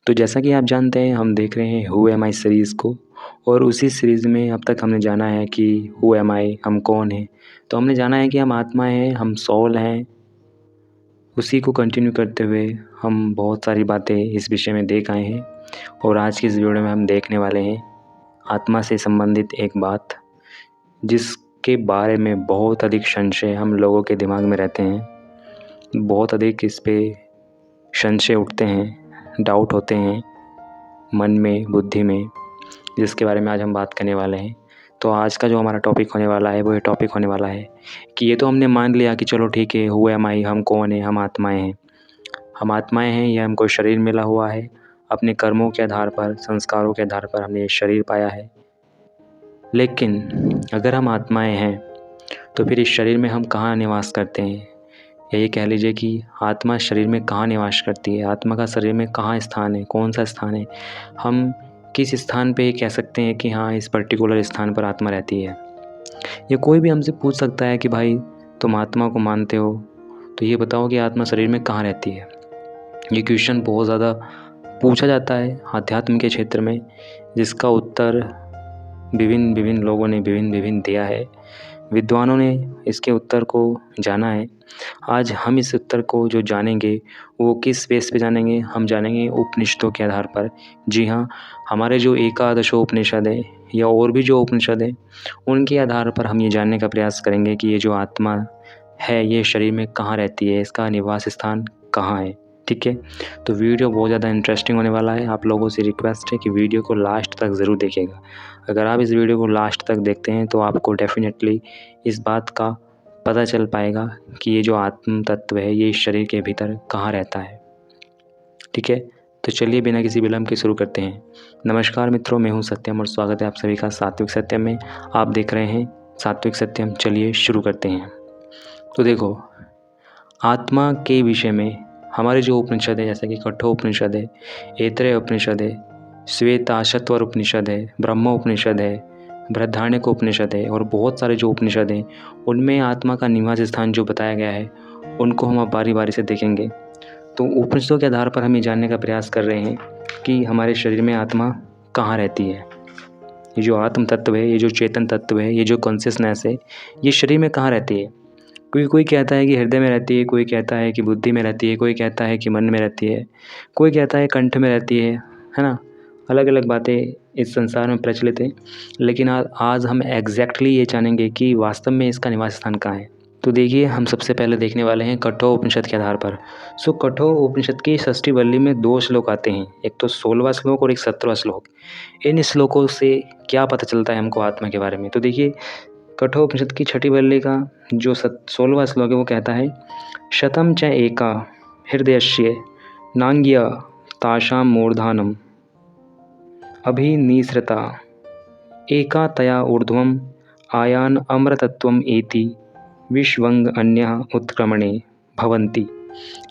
तो जैसा कि आप जानते हैं हम देख रहे हैं हू एम आई सीरीज़ को और उसी सीरीज़ में अब तक हमने जाना है कि हू एम आई हम कौन हैं। तो हमने जाना है कि हम आत्मा हैं, हम सोल हैं। उसी को कंटिन्यू करते हुए हम बहुत सारी बातें इस विषय में देख आए हैं और आज की इस वीडियो में हम देखने वाले हैं आत्मा से संबंधित एक बात जिसके बारे में बहुत अधिक संशय हम लोगों के दिमाग में रहते हैं। बहुत अधिक इस पे संशय उठते हैं, डाउट होते हैं मन में, बुद्धि में, जिसके बारे में आज हम बात करने वाले हैं। तो आज का जो हमारा टॉपिक होने वाला है वो ये टॉपिक होने वाला है कि ये तो हमने मान लिया कि चलो ठीक है, हू एम आई, हम कौन हैं, हम आत्माएं हैं। हम आत्माएं हैं, ये हमको शरीर मिला हुआ है। अपने कर्मों के आधार पर, संस्कारों के आधार पर हमने ये शरीर पाया है। लेकिन अगर हम आत्माएं हैं तो फिर इस शरीर में हम कहाँ निवास करते हैं? यही कह लीजिए कि आत्मा शरीर में कहाँ निवास करती है, आत्मा का शरीर में कहाँ स्थान है, कौन सा स्थान है। हम किस स्थान पे कह सकते हैं कि हाँ इस पर्टिकुलर स्थान पर आत्मा रहती है। ये कोई भी हमसे पूछ सकता है कि भाई तुम आत्मा को मानते हो तो ये बताओ कि आत्मा शरीर में कहाँ रहती है। ये क्वेश्चन बहुत ज़्यादा पूछा जाता है आध्यात्म के क्षेत्र में, जिसका उत्तर विभिन्न विभिन्न लोगों ने विभिन्न दिया है। विद्वानों ने इसके उत्तर को जाना है। आज हम इस उत्तर को जो जानेंगे वो किस बेस पे जानेंगे? हम जानेंगे उपनिषदों के आधार पर। जी हाँ, हमारे जो एकादशोपनिषद है या और भी जो उपनिषद है उनके आधार पर हम ये जानने का प्रयास करेंगे कि ये जो आत्मा है ये शरीर में कहाँ रहती है, इसका निवास स्थान कहाँ है। ठीक है, तो वीडियो बहुत ज़्यादा इंटरेस्टिंग होने वाला है। आप लोगों से रिक्वेस्ट है कि वीडियो को लास्ट तक ज़रूर देखिएगा। अगर आप इस वीडियो को लास्ट तक देखते हैं तो आपको डेफिनेटली इस बात का पता चल पाएगा कि ये जो आत्म तत्व है ये इस शरीर के भीतर कहाँ रहता है। ठीक है, तो चलिए बिना किसी विलंब के शुरू करते हैं। नमस्कार मित्रों, मैं हूँ सत्यम और स्वागत है आप सभी का सात्विक सत्यम में। आप देख रहे हैं सात्विक सत्यम। चलिए शुरू करते हैं। तो देखो, आत्मा के विषय में हमारे जो उपनिषद है, जैसे कि कठोपनिषद है, ऐतरेय उपनिषद है, श्वेताश्वतर उपनिषद है, ब्रह्म उपनिषद है, बृहदारण्यक उपनिषद है और बहुत सारे जो उपनिषद हैं उनमें आत्मा का निवास स्थान जो बताया गया है उनको हम अब बारी बारी से देखेंगे। तो उपनिषदों के आधार पर हम ये जानने का प्रयास कर रहे हैं कि हमारे शरीर में आत्मा कहाँ रहती है। ये जो आत्म तत्व है, ये जो चेतन तत्व है, ये जो कॉन्शियसनेस है, ये शरीर में कहाँ रहती है। क्योंकि कोई कहता है कि हृदय में रहती है, कोई कहता है कि बुद्धि में रहती है, कोई कहता है कि मन में रहती है, कोई कहता है कंठ में रहती है ना। अलग अलग बातें इस संसार में प्रचलित हैं। लेकिन आज हम एग्जैक्टली ये जानेंगे कि वास्तव में इसका निवास स्थान कहाँ है। तो देखिए, हम सबसे पहले देखने वाले हैं कठोर उपनिषद के आधार पर। कठोर उपनिषद की षष्ठी वल्ली में 2 श्लोक आते हैं, एक तो 16वां श्लोक और एक 17वां श्लोक। इन श्लोकों से क्या पता चलता है हमको आत्मा के बारे में? तो देखिए, कठोपनिषद की छठी वल्ली का जो 16वां श्लोक है वो कहता है, शतम च एका हृदयस्य नांग्य तासां मूर्धानम अभिनिसृता एका तया ऊर्ध्वम आयान अमृतत्वम एति विश्वंग अन्यः उत्क्रमणे भवन्ति।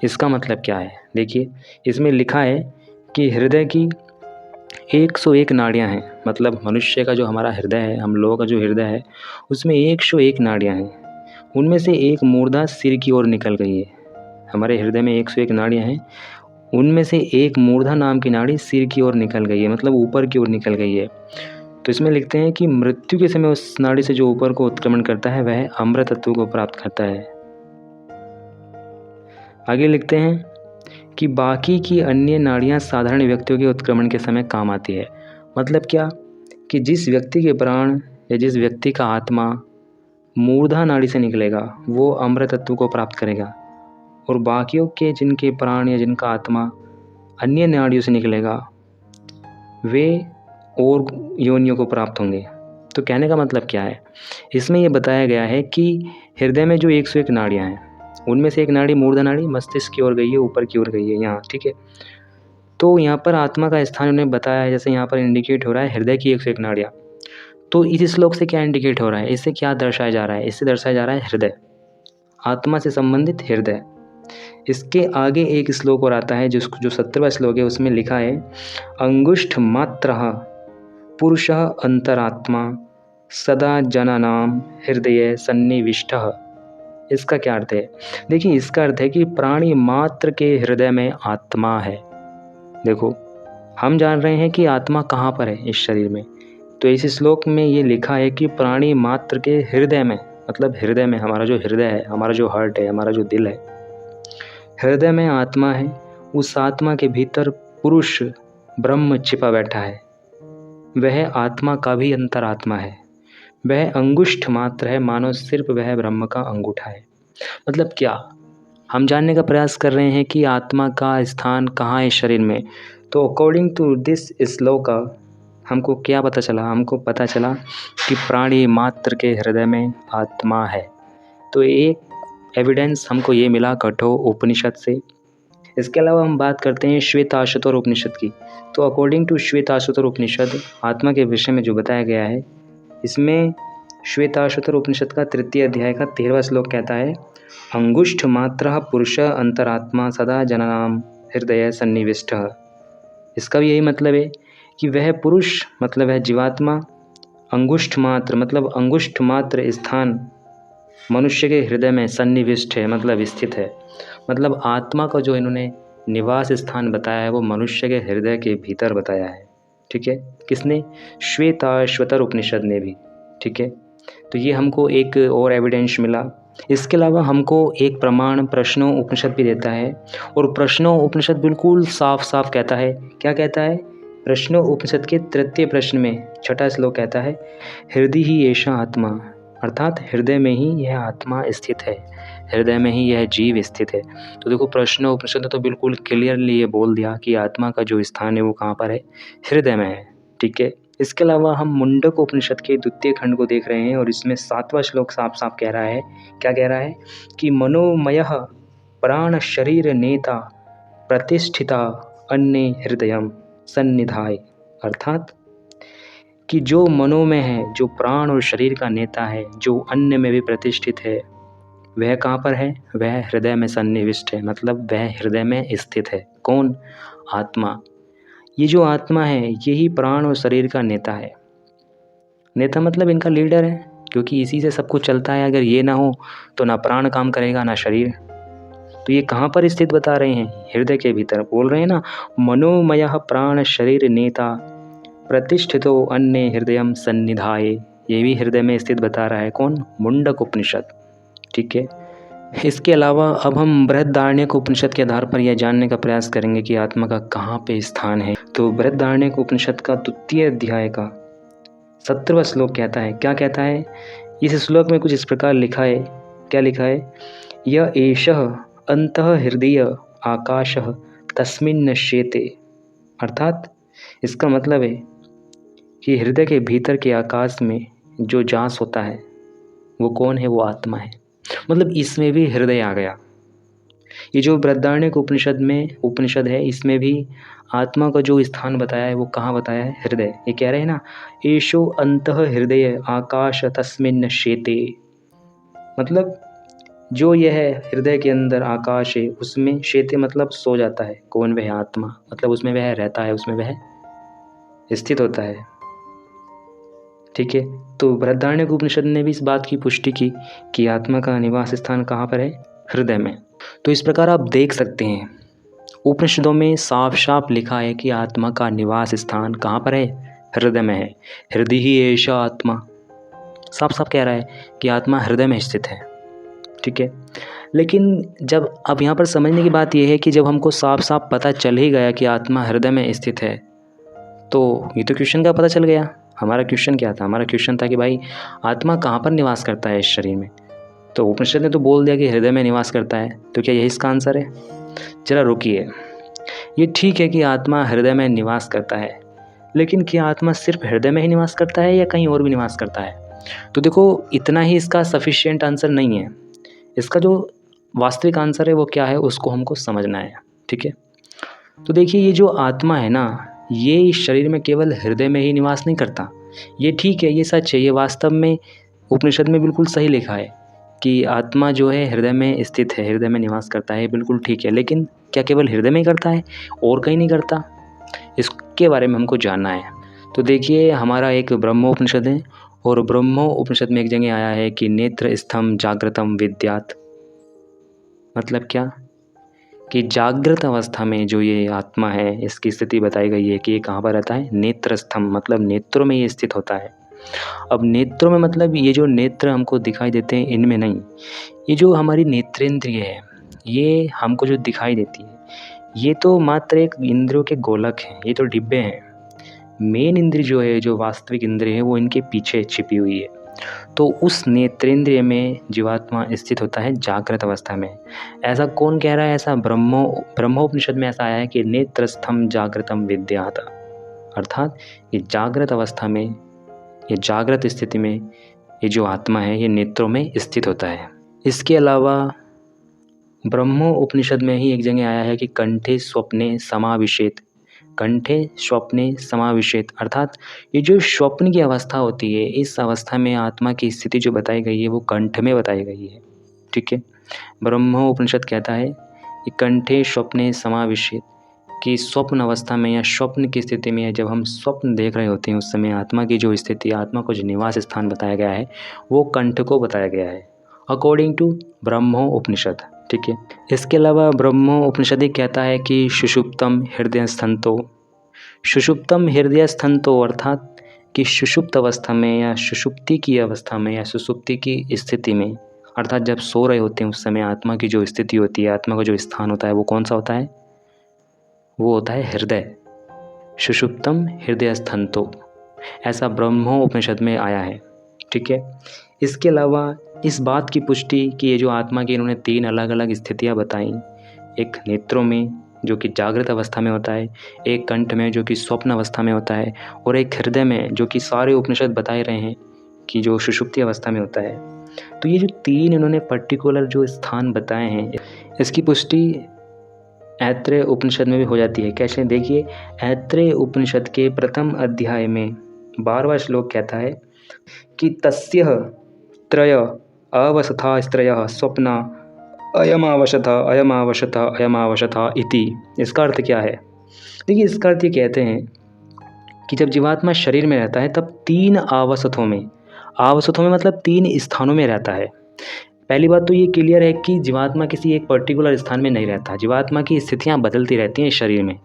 इसका मतलब क्या है? देखिए, इसमें लिखा है कि हृदय की 101 नाड़ियाँ हैं। मतलब मनुष्य का जो हमारा हृदय है, हम लोगों का जो हृदय है उसमें 101 नाड़ियाँ हैं। उनमें से एक मूर्धा सिर की ओर निकल गई है। हमारे हृदय में 101 नाड़ियाँ हैं, उनमें से एक मूर्धा नाम की नाड़ी सिर की ओर निकल गई है, मतलब ऊपर की ओर निकल गई है। तो इसमें लिखते हैं कि मृत्यु के समय उस नाड़ी से जो ऊपर को उत्क्रमण करता है वह अमृत तत्व को प्राप्त करता है। आगे लिखते हैं कि बाकी की अन्य नाड़ियाँ साधारण व्यक्तियों के उत्क्रमण के समय काम आती है। मतलब क्या कि जिस व्यक्ति के प्राण या जिस व्यक्ति का आत्मा मूर्धा नाड़ी से निकलेगा वो अमृत तत्व को प्राप्त करेगा, और बाकियों के जिनके प्राण या जिनका आत्मा अन्य नाड़ियों से निकलेगा वे और योनियों को प्राप्त होंगे। तो कहने का मतलब क्या है? इसमें यह बताया गया है कि हृदय में जो 101 नाड़ियाँ हैं उनमें से एक नाड़ी मूर्धा नाड़ी मस्तिष्क की ओर गई है, ऊपर की ओर गई है यहाँ। ठीक है, तो यहाँ पर आत्मा का स्थान उन्हें बताया है। जैसे यहाँ पर इंडिकेट हो रहा है हृदय की 101 नाड़ियाँ। तो इस श्लोक से क्या इंडिकेट हो रहा है? इससे क्या दर्शाया जा रहा है? इससे दर्शाया जा रहा है हृदय, आत्मा से संबंधित हृदय। इसके आगे एक श्लोक और आता है जो 17वां श्लोक है, उसमें लिखा है, अंगुष्ठ मात्रः पुरुषः अंतरात्मा सदा जनानाम हृदय सन्निविष्टः। इसका क्या अर्थ है? देखिए, इसका अर्थ है कि प्राणी मात्र के हृदय में आत्मा है। देखो, हम जान रहे हैं कि आत्मा कहाँ पर है इस शरीर में। तो इस श्लोक में ये लिखा है कि प्राणी मात्र के हृदय में, मतलब हृदय में, हमारा जो हृदय है, हमारा जो हार्ट है, हमारा जो दिल है, हृदय में आत्मा है। उस आत्मा के भीतर पुरुष ब्रह्म छिपा बैठा है। वह आत्मा का भी अंतरात्मा है। वह अंगुष्ठ मात्र है, मानो सिर्फ वह ब्रह्म का अंगूठा है। मतलब क्या हम जानने का प्रयास कर रहे हैं कि आत्मा का स्थान कहाँ है शरीर में। तो अकॉर्डिंग टू दिस श्लोक हमको क्या पता चला? हमको पता चला कि प्राणी मात्र के हृदय में आत्मा है। तो एक एविडेंस हमको ये मिला कठोर उपनिषद से। इसके अलावा हम बात करते हैं श्वेताश्वतर उपनिषद की। तो अकॉर्डिंग टू श्वेताश्वतर उपनिषद आत्मा के विषय में जो बताया गया है, इसमें श्वेताश्वतर उपनिषद का 3 अध्याय का 13वां श्लोक कहता है, अंगुष्ठ मात्रः पुरुष अंतरात्मा सदा जनानां हृदय सन्निविष्टः। इसका भी यही मतलब है कि वह पुरुष मतलब है जीवात्मा, अंगुष्ठ मात्र मतलब अंगुष्ठ मात्र स्थान मनुष्य के हृदय में सन्निविष्ट है, मतलब स्थित है। मतलब आत्मा का जो इन्होंने निवास स्थान बताया है वो मनुष्य के हृदय के भीतर बताया है। ठीक है, किसने? श्वेताश्वतर उपनिषद ने भी। ठीक है, तो ये हमको एक और एविडेंस मिला। इसके अलावा हमको एक प्रमाण प्रश्नों उपनिषद भी देता है, और प्रश्नों उपनिषद बिल्कुल साफ साफ कहता है। क्या कहता है? प्रश्नों उपनिषद के 3 प्रश्न में 6वां श्लोक कहता है, हृदय ही एषा आत्मा, अर्थात हृदय में ही यह आत्मा स्थित है, हृदय में ही यह जीव स्थित है। तो देखो प्रश्नों उपनिषद ने तो बिल्कुल क्लियरली ये बोल दिया कि आत्मा का जो स्थान है वो कहाँ पर है? हृदय में है। ठीक है, इसके अलावा हम मुंडक उपनिषद के 2 खंड को देख रहे हैं, और इसमें 7वां श्लोक साफ साफ कह रहा है। क्या कह रहा है? कि मनोमयः प्राण शरीर नेता प्रतिष्ठिता अन्य हृदयम सन्निधाय, अर्थात कि जो मनोमय है, जो प्राण और शरीर का नेता है, जो अन्य में भी प्रतिष्ठित है, वह कहाँ पर है? वह हृदय में सन्निविष्ट है, मतलब वह हृदय में स्थित है। कौन? आत्मा। ये जो आत्मा है यही प्राण और शरीर का नेता है। नेता मतलब इनका लीडर है, क्योंकि इसी से सब कुछ चलता है। अगर ये ना हो तो ना प्राण काम करेगा ना शरीर। तो ये कहाँ पर स्थित बता रहे हैं? हृदय के भीतर। बोल रहे हैं ना, मनोमयः प्राण शरीर नेता प्रतिष्ठितो अन्य हृदयम सन्निधाय। ये भी हृदय में स्थित बता रहा है। कौन? मुंडक उपनिषद। ठीक है, इसके अलावा अब हम बृहदारण्यक उपनिषद के आधार पर यह जानने का प्रयास करेंगे कि आत्मा का कहाँ पे स्थान है। तो बृहदारण्यक उपनिषद का 2 अध्याय का 17वां श्लोक कहता है। क्या कहता है? इस श्लोक में कुछ इस प्रकार लिखा है। क्या लिखा है? यह एषः अंतः हृदय आकाशः तस्मिन् नश्येते, अर्थात इसका मतलब है कि हृदय के भीतर के आकाश में जो जांच होता है वो कौन है? वो आत्मा है। मतलब इसमें भी हृदय आ गया। ये जो बृहदारण्यक उपनिषद है, इसमें भी आत्मा का जो स्थान बताया है वो कहाँ बताया है? हृदय। ये कह रहे हैं ना, एषो अंतः हृदय आकाश तस्मिन् नश्येते, मतलब जो यह हृदय के अंदर आकाश है उसमें शेते मतलब सो जाता है। कौन? वह आत्मा, मतलब उसमें वह रहता है, उसमें वह स्थित होता है। ठीक है, तो बृहदारण्यक उपनिषद ने भी इस बात की पुष्टि की कि आत्मा का निवास स्थान कहाँ पर है? हृदय में। तो इस प्रकार आप देख सकते हैं उपनिषदों में साफ साफ लिखा है कि आत्मा का निवास स्थान कहाँ पर है? हृदय में है। हृदय ही एषा आत्मा, साफ साफ कह रहा है कि आत्मा हृदय में स्थित है। ठीक है, लेकिन जब अब यहाँ पर समझने की बात यह है कि जब हमको साफ साफ पता चल ही गया कि आत्मा हृदय में स्थित है, तो ये तो क्वेश्चन का पता चल गया। हमारा क्वेश्चन क्या था? हमारा क्वेश्चन था कि भाई आत्मा कहाँ पर निवास करता है इस शरीर में? तो उपनिषद ने तो बोल दिया कि हृदय में निवास करता है, तो क्या यही इसका आंसर है? जरा रुकिए, ये ठीक है कि आत्मा हृदय में निवास करता है, लेकिन क्या आत्मा सिर्फ हृदय में ही निवास करता है या कहीं और भी निवास करता है? तो देखो इतना ही इसका सफिशिएंट आंसर नहीं है। इसका जो वास्तविक आंसर है वो क्या है उसको हमको समझना है। ठीक है, तो देखिए ये जो आत्मा है ना, ये इस शरीर में केवल हृदय में ही निवास नहीं करता। ये ठीक है, ये सच है, ये वास्तव में उपनिषद में बिल्कुल सही लिखा है कि आत्मा जो है हृदय में स्थित है, हृदय में निवास करता है, बिल्कुल ठीक है। लेकिन क्या केवल हृदय में ही करता है और कहीं नहीं करता? इसके बारे में हमको जानना है। तो देखिए हमारा एक ब्रह्मोपनिषद है, और ब्रह्मोपनिषद में एक जगह आया है कि नेत्र स्थम जागृतम विद्यात। मतलब क्या? कि जागृत अवस्था में जो ये आत्मा है, इसकी स्थिति बताई गई है कि ये कहाँ पर रहता है, नेत्रस्थम, मतलब नेत्रों में ये स्थित होता है। अब नेत्रों में मतलब ये जो नेत्र हमको दिखाई देते हैं इनमें नहीं, ये जो हमारी नेत्रेंद्रिय है, ये हमको जो दिखाई देती है, ये तो मात्र एक इंद्रियों के गोलक हैं, ये तो डिब्बे हैं। मेन इंद्रिय जो है, जो वास्तविक इंद्रिय है, वो इनके पीछे छिपी हुई है। तो उस नेत्रेंद्रिय में जीवात्मा स्थित होता है जागृत अवस्था में। ऐसा कौन कह रहा है? ऐसा ब्रह्मोपनिषद में ऐसा आया है कि नेत्रस्थम जागृतम विद्यात, अर्थात ये जागृत अवस्था में, ये जागृत स्थिति में ये जो आत्मा है ये नेत्रों में स्थित होता है। इसके अलावा ब्रह्मोपनिषद में ही एक जगह आया है कि कंठे स्वप्ने समाविशेत, कंठे स्वप्ने समाविशेत, अर्थात ये जो स्वप्न की अवस्था होती है, इस अवस्था में आत्मा की स्थिति जो बताई गई है वो कंठ में बताई गई है। ठीक है, ब्रह्मोपनिषद कहता है कि कंठे स्वप्ने समाविशेत, कि स्वप्न अवस्था में या स्वप्न की स्थिति में जब हम स्वप्न देख रहे होते हैं उस समय आत्मा की जो स्थिति, आत्मा को जो निवास स्थान बताया गया है वो कंठ को बताया गया है अकॉर्डिंग टू ब्रह्मोपनिषद। ठीक है, इसके अलावा ब्रह्मोपनिषद कहता है कि सुषुप्तम हृदय स्थंतो, सुषुप्तम हृदय स्थंतो, अर्थात कि सुषुप्त अवस्था में या सुषुप्ति की अवस्था में या सुषुप्ति की स्थिति में, अर्थात जब सो रहे होते हैं उस समय आत्मा की जो स्थिति होती है, आत्मा का जो स्थान होता है वो कौन सा होता है? वो होता है हृदय, सुषुप्तम हृदय स्थंतो, ऐसा ब्रह्मोपनिषद में आया है। ठीक है, इसके अलावा इस बात की पुष्टि कि ये जो आत्मा की इन्होंने 3 अलग अलग स्थितियाँ बताई, एक नेत्रों में जो कि जागृत अवस्था में होता है, एक कंठ में जो कि स्वप्न अवस्था में होता है, और एक हृदय में जो कि सारे उपनिषद बताए रहे हैं कि जो सुषुप्ति अवस्था में होता है। तो ये जो 3 इन्होंने पर्टिकुलर जो स्थान बताए हैं, इसकी पुष्टि ऐत्रेय उपनिषद में भी हो जाती है। कैसे? देखिए, ऐत्रेय उपनिषद के प्रथम अध्याय में 12वां श्लोक कहता है कि तस्य त्रय अवस्था स्त्रयः स्वप्ना अयमावशतः इति। इसका अर्थ क्या है? देखिए, इसका अर्थ ये कहते हैं कि जब जीवात्मा शरीर में रहता है तब 3 अवस्थाओं में मतलब 3 स्थानों में रहता है। पहली बात तो ये क्लियर है कि जीवात्मा किसी एक पर्टिकुलर स्थान में नहीं रहता, जीवात्मा की स्थितियाँ बदलती रहती हैं शरीर में।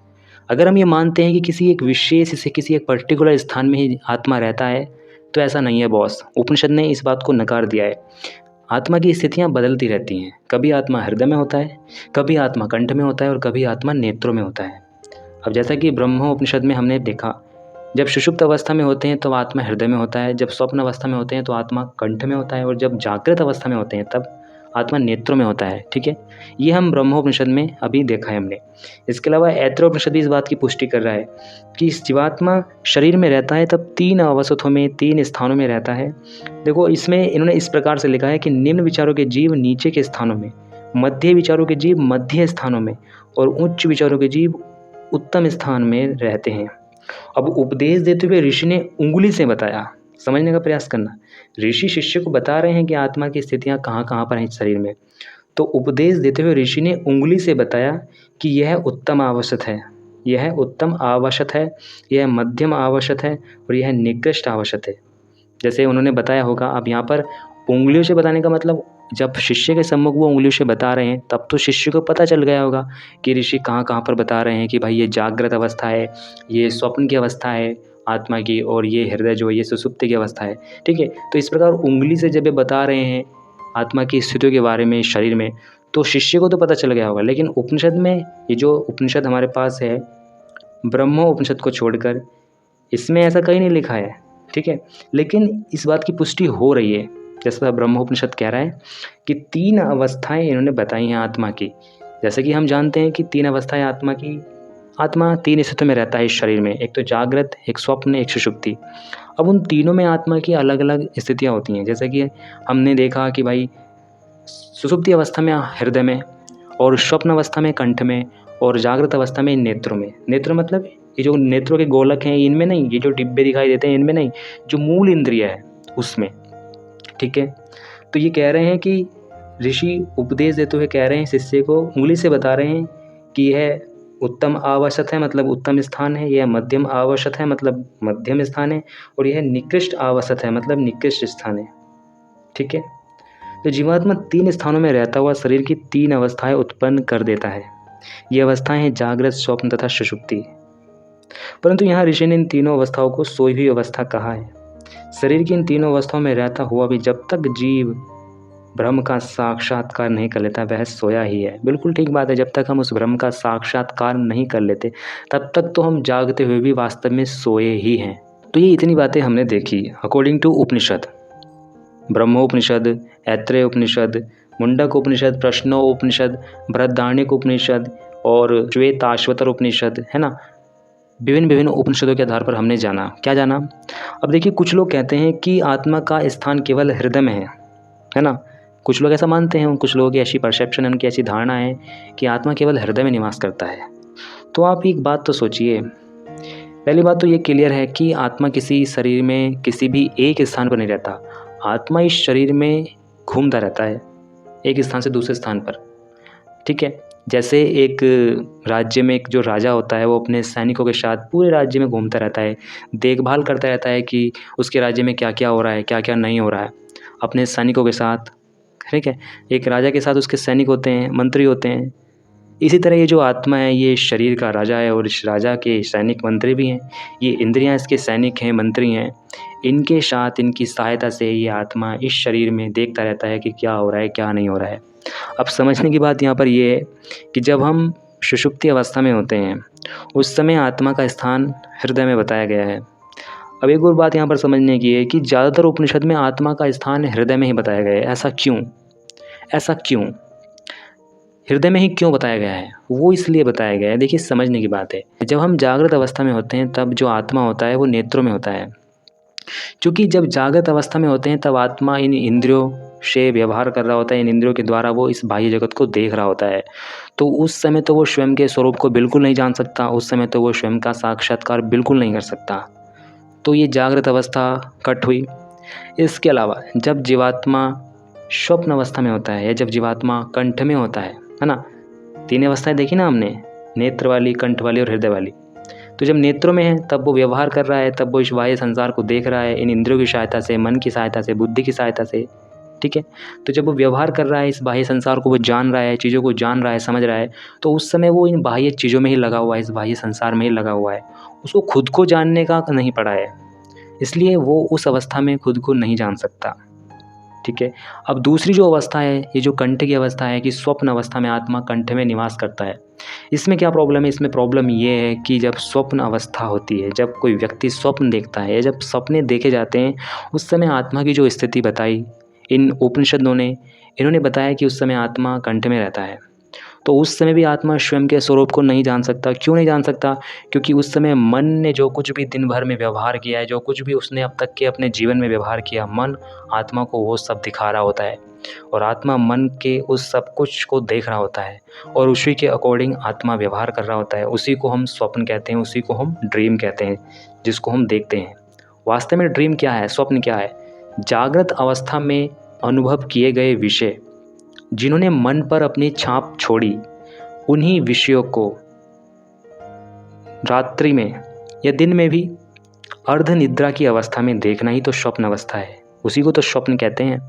अगर हम ये मानते हैं कि किसी एक विशेष से किसी एक पर्टिकुलर स्थान में ही आत्मा रहता है तो ऐसा नहीं है बॉस। उपनिषद ने इस बात को नकार दिया है। आत्मा की स्थितियाँ बदलती रहती हैं, कभी आत्मा हृदय में होता है, कभी आत्मा कंठ में होता है और कभी आत्मा नेत्रों में होता है। अब जैसा कि ब्रह्मोपनिषद में हमने देखा, जब सुषुप्त अवस्था में होते हैं तो आत्मा हृदय में होता है, जब स्वप्न अवस्था में होते हैं तो आत्मा कंठ में होता है, और जब जागृत अवस्था में होते हैं तब आत्मा नेत्रों में होता है। ठीक है, ये हम ब्रह्मोपनिषद में अभी देखा है हमने। इसके अलावा ऐत्रोपनिषद भी इस बात की पुष्टि कर रहा है कि इस जीवात्मा शरीर में रहता है तब 3 अवस्थाओं में, 3 स्थानों में रहता है। देखो, इसमें इन्होंने इस प्रकार से लिखा है कि निम्न विचारों के जीव नीचे के स्थानों में, मध्य विचारों के जीव मध्य स्थानों में, और उच्च विचारों के जीव उत्तम स्थान में रहते हैं। अब उपदेश देते हुए ऋषि ने उंगली से बताया, समझने का प्रयास करना। ऋषि शिष्य को बता रहे हैं कि आत्मा की स्थितियाँ कहाँ कहाँ पर हैं शरीर में, तो उपदेश देते हुए ऋषि ने उंगली से बताया कि यह उत्तम आवश्यक है, यह उत्तम आवश्यक है, यह मध्यम आवश्यक है, और यह निकृष्ट आवश्यक है। जैसे उन्होंने बताया होगा। अब यहाँ पर उंगलियों से बताने का मतलब, जब शिष्य के सम्मुख वो उंगलियों से बता रहे हैं तब तो शिष्य को पता चल गया होगा कि ऋषि कहाँ कहाँ पर बता रहे हैं कि भाई ये जागृत अवस्था है, ये स्वप्न की अवस्था है आत्मा की, और ये हृदय जो है ये सुसुप्ति की अवस्था है। ठीक है, तो इस प्रकार उंगली से जब ये बता रहे हैं आत्मा की स्थितियों के बारे में शरीर में, तो शिष्य को तो पता चल गया होगा। लेकिन उपनिषद में, ये जो उपनिषद हमारे पास है ब्रह्मोपनिषद को छोड़कर, इसमें ऐसा कहीं नहीं लिखा है। ठीक है, लेकिन इस बात की पुष्टि हो रही है, जैसा ब्रह्मोपनिषद कह रहा है कि 3 अवस्थाएं इन्होंने बताई हैं आत्मा की। जैसे कि हम जानते हैं कि 3 अवस्थाएं आत्मा की, आत्मा 3 स्थितियों में रहता है इस शरीर में, एक तो जागृत, एक स्वप्न, एक सुषुप्ति। अब उन तीनों में आत्मा की अलग अलग स्थितियाँ होती हैं। जैसे कि हमने देखा कि भाई सुषुप्ति अवस्था में हृदय में, और स्वप्न अवस्था में कंठ में, और जागृत अवस्था में नेत्रों में। नेत्र मतलब ये जो नेत्रों के गोलक हैं इनमें नहीं, ये जो डिब्बे दिखाई देते हैं इनमें नहीं, जो मूल इंद्रिय है उसमें। ठीक है, तो ये कह रहे हैं कि ऋषि उपदेश देते हुए कह रहे हैं, शिष्य को उंगली से बता रहे हैं कि यह उत्तम आवश्यक है, मतलब उत्तम स्थान है, यह मध्यम आवश्यक है, मतलब मध्यम स्थान है, और यह निकृष्ट आवश्यक है, मतलब निकृष्ट स्थान है। ठीक है, तो जीवात्मा 3 स्थानों में रहता हुआ शरीर की 3 अवस्थाएं उत्पन्न कर देता है। ये अवस्थाएं हैं जागृत, स्वप्न तथा सुषुप्ति। परंतु यहाँ ऋषि ने इन तीनों अवस्थाओं को सोई हुई अवस्था कहा है। शरीर की इन तीनों अवस्थाओं में रहता हुआ भी जब तक जीव ब्रह्म का साक्षात्कार नहीं कर लेता वह सोया ही है। बिल्कुल ठीक बात है, जब तक हम उस ब्रह्म का साक्षात्कार नहीं कर लेते तब तक तो हम जागते हुए भी वास्तव में सोए ही हैं। तो ये इतनी बातें हमने देखी अकॉर्डिंग टू उपनिषद, ब्रह्मोपनिषद, ऐत्रेय उपनिषद, मुंडक उपनिषद, प्रश्नोपनिषद, बृहदारण्यक उपनिषद और श्वेताश्वतर उपनिषद, है ना। विभिन्न विभिन्न उपनिषदों के आधार पर हमने जाना। क्या जाना? अब देखिए, कुछ लोग कहते हैं कि आत्मा का स्थान केवल हृदय में है ना। कुछ लोग ऐसा मानते हैं, कुछ लोगों की ऐसी परसेप्शन है, उनकी ऐसी धारणा है कि आत्मा केवल हृदय में निवास करता है। तो आप एक बात तो सोचिए, पहली बात तो ये क्लियर है कि आत्मा किसी शरीर में किसी भी एक स्थान पर नहीं रहता। आत्मा इस शरीर में घूमता रहता है एक स्थान से दूसरे स्थान पर, ठीक है। जैसे एक राज्य में एक जो राजा होता है वो अपने सैनिकों के साथ पूरे राज्य में घूमता रहता है, देखभाल करता रहता है कि उसके राज्य में क्या क्या हो रहा है, क्या क्या नहीं हो रहा है अपने सैनिकों के साथ, ठीक है। एक राजा के साथ उसके सैनिक होते हैं, मंत्री होते हैं। इसी तरह ये जो आत्मा है ये शरीर का राजा है और इस राजा के सैनिक मंत्री भी हैं। ये इंद्रियां इसके सैनिक हैं, मंत्री हैं। इनके साथ, इनकी सहायता से ये आत्मा इस शरीर में देखता रहता है कि क्या हो रहा है, क्या नहीं हो रहा है। अब समझने की बात यहाँ पर ये है कि जब हम सुषुप्ति अवस्था में होते हैं उस समय आत्मा का स्थान हृदय में बताया गया है। अब एक और बात यहाँ पर समझने की है कि ज़्यादातर उपनिषद में आत्मा का स्थान हृदय में ही बताया गया है। ऐसा क्यों? ऐसा क्यों हृदय में ही क्यों बताया गया है? वो इसलिए बताया गया है, देखिए समझने की बात है। जब हम जागृत अवस्था में होते हैं तब जो आत्मा होता है वो नेत्रों में होता है। क्योंकि जब जागृत अवस्था में होते हैं तब आत्मा इन इंद्रियों से व्यवहार कर रहा होता है, इन इंद्रियों के द्वारा वो इस बाह्य जगत को देख रहा होता है। तो उस समय तो वो स्वयं के स्वरूप को बिल्कुल नहीं जान सकता, उस समय तो वो स्वयं का साक्षात्कार बिल्कुल नहीं कर सकता। तो ये जागृत अवस्था कट हुई। इसके अलावा जब जीवात्मा स्वप्न अवस्था में होता है या जब जीवात्मा कंठ में होता है ना, तीन अवस्थाएं देखी ना हमने, नेत्र वाली, कंठ वाली और हृदय वाली। तो जब नेत्रों में है तब वो व्यवहार कर रहा है, तब वो इस बाह्य संसार को देख रहा है इन इंद्रियों की सहायता से, मन की सहायता से, बुद्धि की सहायता से, ठीक है। तो जब वो व्यवहार कर रहा है इस बाह्य संसार को, वो जान रहा है, चीज़ों को जान रहा है, समझ रहा है, तो उस समय वो इन बाह्य चीज़ों में ही लगा हुआ है, इस बाह्य संसार में ही लगा हुआ है। उसको खुद को जानने का नहीं पड़ा है, इसलिए वो उस अवस्था में खुद को नहीं जान सकता, ठीक है। अब दूसरी जो अवस्था है, ये जो कंठ की अवस्था है कि स्वप्न अवस्था में आत्मा कंठ में निवास करता है। इसमें क्या प्रॉब्लम है? इसमें प्रॉब्लम ये है कि जब स्वप्न अवस्था होती है, जब कोई व्यक्ति स्वप्न देखता है या जब सपने देखे जाते हैं, उस समय आत्मा की जो स्थिति बताई इन उपनिषदों ने, इन्होंने बताया कि उस समय आत्मा कंठ में रहता है। तो उस समय भी आत्मा स्वयं के स्वरूप को नहीं जान सकता। क्यों नहीं जान सकता? क्योंकि उस समय मन ने जो कुछ भी दिन भर में व्यवहार किया है, जो कुछ भी उसने अब तक के अपने जीवन में व्यवहार किया, मन आत्मा को वो सब दिखा रहा होता है और आत्मा मन के उस सब कुछ को देख रहा होता है और उसी के अकॉर्डिंग आत्मा व्यवहार कर रहा होता है। उसी को हम स्वप्न कहते हैं, उसी को हम ड्रीम कहते हैं, जिसको हम देखते हैं। वास्तव में ड्रीम क्या है, स्वप्न क्या है? जागृत अवस्था में अनुभव किए गए विषय, जिन्होंने मन पर अपनी छाप छोड़ी, उन्हीं विषयों को रात्रि में या दिन में भी अर्ध निद्रा की अवस्था में देखना ही तो स्वप्न अवस्था है। उसी को तो स्वप्न कहते हैं।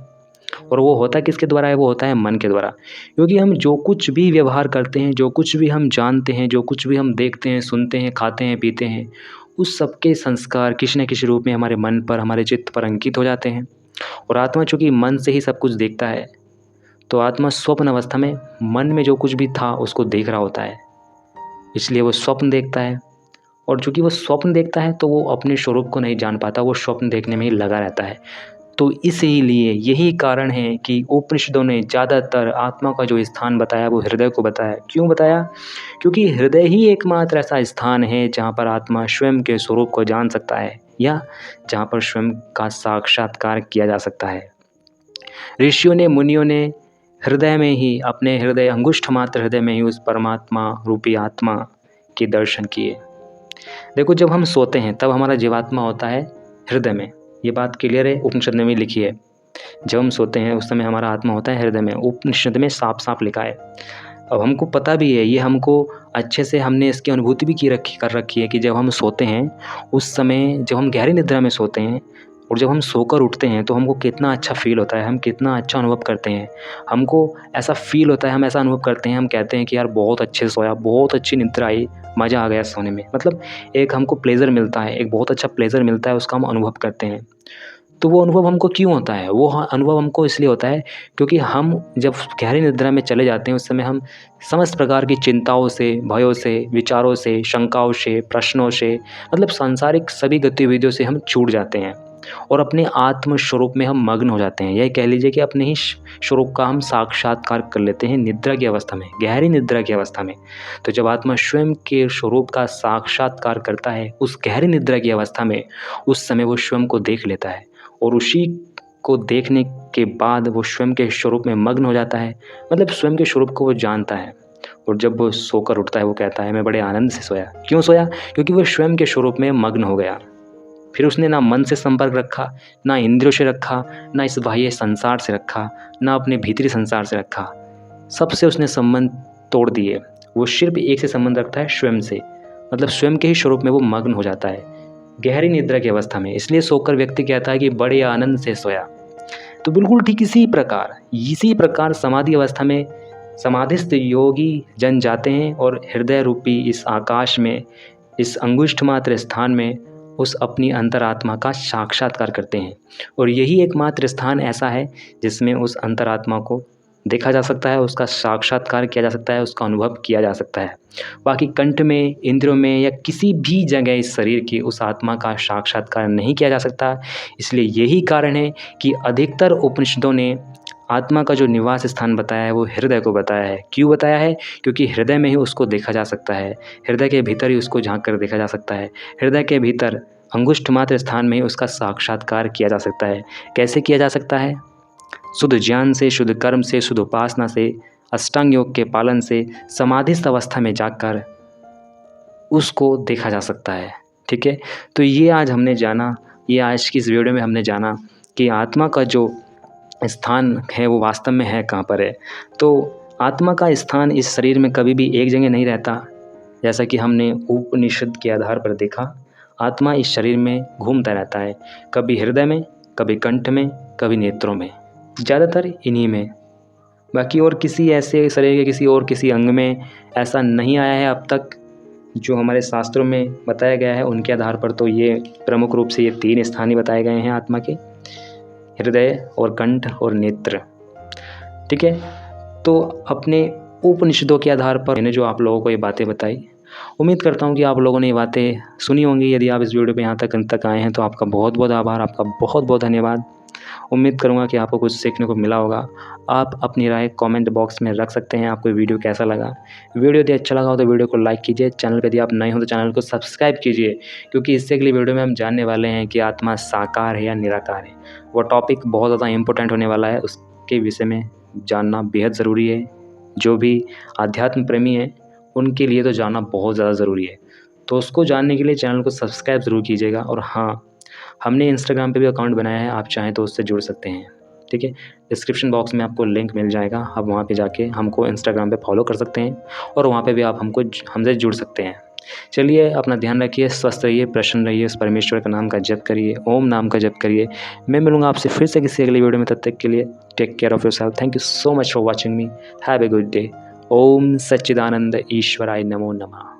और वो होता किसके द्वारा है? वो होता है मन के द्वारा। क्योंकि हम जो कुछ भी व्यवहार करते हैं, जो कुछ भी हम जानते हैं, जो कुछ भी हम देखते हैं, सुनते हैं, खाते हैं, पीते हैं, उस सबके संस्कार किसी न किसी रूप में हमारे मन पर, हमारे चित्त पर अंकित हो जाते हैं। और आत्मा चूँकि मन से ही सब कुछ देखता है, तो आत्मा स्वप्न अवस्था में मन में जो कुछ भी था उसको देख रहा होता है, इसलिए वो स्वप्न देखता है। और चूँकि वो स्वप्न देखता है तो वो अपने स्वरूप को नहीं जान पाता, वो स्वप्न देखने में ही लगा रहता है। तो इसीलिए यही कारण है कि उपनिषदों ने ज़्यादातर आत्मा का जो स्थान बताया वो हृदय को बताया। क्यों बताया? क्योंकि हृदय ही एकमात्र ऐसा स्थान है जहाँ पर आत्मा स्वयं के स्वरूप को जान सकता है या जहाँ पर स्वयं का साक्षात्कार किया जा सकता है। ऋषियों ने, मुनियों ने हृदय में ही, अपने हृदय, अंगुष्ठ मात्र हृदय में ही उस परमात्मा रूपी आत्मा के दर्शन किए। देखो, जब हम सोते हैं तब हमारा जीवात्मा होता है हृदय में, ये बात क्लियर है, उपनिषद में भी लिखी है। जब हम सोते हैं उस समय हमारा आत्मा होता है हृदय में, उपनिषद में साफ साफ लिखा है। अब हमको पता भी है, ये हमको अच्छे से, हमने इसकी अनुभूति भी कर रखी है कि जब हम सोते हैं उस समय, जब हम गहरी निद्रा में सोते हैं और जब हम सोकर उठते हैं तो हमको कितना अच्छा फ़ील होता है, हम कितना अच्छा अनुभव करते हैं। हमको ऐसा फ़ील होता है, हम ऐसा अनुभव करते हैं, हम कहते हैं कि यार बहुत अच्छे से सोया, बहुत अच्छी निद्रा आई, मज़ा आ गया सोने में। मतलब एक हमको प्लेज़र मिलता है, एक बहुत अच्छा प्लेज़र मिलता है, उसका हम अनुभव करते हैं। तो वो अनुभव हमको क्यों होता है? वो अनुभव हमको इसलिए होता है क्योंकि हम जब गहरी निद्रा में चले जाते हैं उस समय हम समस्त प्रकार की चिंताओं से, भयों से, विचारों से, शंकाओं से, प्रश्नों से, मतलब सांसारिक सभी गतिविधियों से हम छूट जाते हैं और अपने आत्म स्वरूप में हम मग्न हो जाते हैं। यही कह लीजिए कि अपने ही स्वरूप का हम साक्षात्कार कर लेते हैं निद्रा की अवस्था में, गहरी निद्रा की अवस्था में। तो जब आत्मा स्वयं के स्वरूप का साक्षात्कार करता है उस गहरी निद्रा की अवस्था में, उस समय वो स्वयं को देख लेता है और उसी को देखने के बाद वो स्वयं के स्वरूप में मग्न हो जाता है, मतलब स्वयं के स्वरूप को वो जानता है। और जब वो सोकर उठता है वो कहता है मैं बड़े आनंद से सोया। क्यों सोया? क्योंकि वो स्वयं के स्वरूप में मग्न हो गया। फिर उसने ना मन से संपर्क रखा, ना इंद्रियों से रखा, ना इस बाह्य संसार से रखा, ना अपने भीतरी संसार से रखा। सबसे उसने संबंध तोड़ दिए। वो सिर्फ एक से संबंध रखता है, स्वयं से। मतलब स्वयं के ही स्वरूप में वो मग्न हो जाता है गहरी निद्रा की अवस्था में। इसलिए सोकर व्यक्ति कहता है कि बड़े आनंद से सोया। तो बिल्कुल ठीक इसी प्रकार समाधि अवस्था में समाधिस्थ योगी जन जाते हैं और हृदय रूपी इस आकाश में, इस अंगुष्ठ मात्र स्थान में उस अपनी अंतरात्मा का साक्षात्कार करते हैं। और यही एकमात्र स्थान ऐसा है जिसमें उस अंतरात्मा को देखा जा सकता है, उसका साक्षात्कार किया जा सकता है, उसका अनुभव किया जा सकता है। बाकी कंठ में, इंद्रियों में या किसी भी जगह इस शरीर की उस आत्मा का साक्षात्कार नहीं किया जा सकता। इसलिए यही कारण है कि अधिकतर उपनिषदों ने आत्मा का जो निवास स्थान बताया है वो हृदय को बताया है। क्यों बताया है? क्योंकि हृदय में ही उसको देखा जा सकता है, हृदय के भीतर ही उसको झांक कर देखा जा सकता है, हृदय के भीतर अंगुष्ठ मात्र स्थान में ही उसका साक्षात्कार किया जा सकता है। कैसे किया जा सकता है? शुद्ध ज्ञान से, शुद्ध कर्म से, शुद्ध उपासना से, अष्टांग योग के पालन से समाधिस्थ अवस्था में जाकर उसको देखा जा सकता है। ठीक है, तो ये आज हमने जाना, ये आज की इस वीडियो में हमने जाना कि आत्मा का जो स्थान है वो वास्तव में है कहाँ पर है। तो आत्मा का स्थान इस शरीर में कभी भी एक जगह नहीं रहता। जैसा कि हमने उपनिषद के आधार पर देखा, आत्मा इस शरीर में घूमता रहता है, कभी हृदय में, कभी कंठ में, कभी नेत्रों में, ज़्यादातर इन्हीं में। बाकी और किसी ऐसे शरीर के किसी अंग में ऐसा नहीं आया है अब तक जो हमारे शास्त्रों में बताया गया है। उनके आधार पर तो ये प्रमुख रूप से ये 3 स्थान ही बताए गए हैं आत्मा के, हृदय और कंठ और नेत्र। ठीक है, तो अपने उपनिषदों के आधार पर मैंने जो आप लोगों को ये बातें बताई, उम्मीद करता हूँ कि आप लोगों ने ये बातें सुनी होंगी। यदि आप इस वीडियो पे यहाँ तक अंत तक आए हैं तो आपका बहुत बहुत आभार, आपका बहुत बहुत धन्यवाद। उम्मीद करूँगा कि आपको कुछ सीखने को मिला होगा। आप अपनी राय कमेंट बॉक्स में रख सकते हैं, आपको वीडियो कैसा लगा। वीडियो यदि अच्छा लगा हो तो वीडियो को लाइक कीजिए, चैनल पर यदि आप नए हो तो चैनल को सब्सक्राइब कीजिए, क्योंकि इससे अगली वीडियो में हम जानने वाले हैं कि आत्मा साकार है या निराकार है। वो टॉपिक बहुत ज़्यादा इंपॉर्टेंट होने वाला है, उसके विषय में जानना बेहद ज़रूरी है। जो भी आध्यात्म प्रेमी हैं उनके लिए तो जानना बहुत ज़्यादा ज़रूरी है। तो उसको जानने के लिए चैनल को सब्सक्राइब ज़रूर कीजिएगा। और हाँ, हमने इंस्टाग्राम पे भी अकाउंट बनाया है, आप चाहें तो उससे जुड़ सकते हैं। ठीक है, डिस्क्रिप्शन बॉक्स में आपको लिंक मिल जाएगा, आप वहाँ पे जाके हमको इंस्टाग्राम पे फॉलो कर सकते हैं और वहाँ पे भी आप हमसे जुड़ सकते हैं। चलिए, अपना ध्यान रखिए, स्वस्थ रहिए, प्रसन्न रहिए, उस परमेश्वर का नाम का जप करिए, ओम नाम का जप करिए। मैं मिलूँगा आपसे फिर से किसी अगली वीडियो में, तब तक के लिए take care of yourself. Thank you so much for watching me. Have a good day. ओम सच्चिदानंद ईश्वराय नमो नमः।